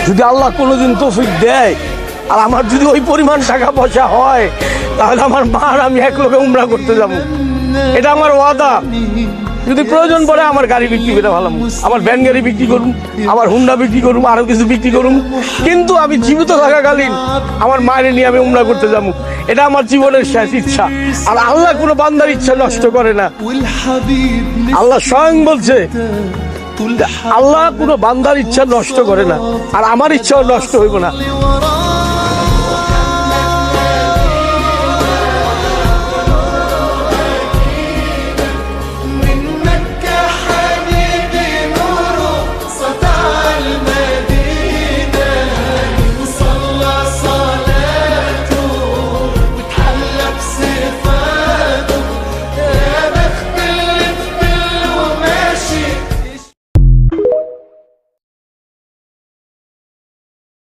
যদি আল্লাহ কোনোদিন তৌফিক দেয় আর আমার যদি ওই পরিমাণ টাকা পয়সা হয়, তাহলে আমার মার আমি এক লোকে উমরা করতে যাব। এটা আমার ওয়াদা। যদি প্রয়োজন পড়ে আমার গাড়ি বিক্রি করে ভালো, আমার ভ্যান গাড়ি বিক্রি করুন, আমার হুন্ডা বিক্রি করুন, আরো কিছু বিক্রি করুন, কিন্তু আমি জীবিত থাকাকালীন আমার মায়ের নিয়ে আমি উমরা করতে যাবো। এটা আমার জীবনের শেষ ইচ্ছা। আর আল্লাহ কোনো বান্দার ইচ্ছা নষ্ট করে না। আল্লাহ স্বয়ং বলছে, আল্লাহ কোনো বান্দার ইচ্ছা নষ্ট করে না, আর আমার ইচ্ছাও নষ্ট হইব না।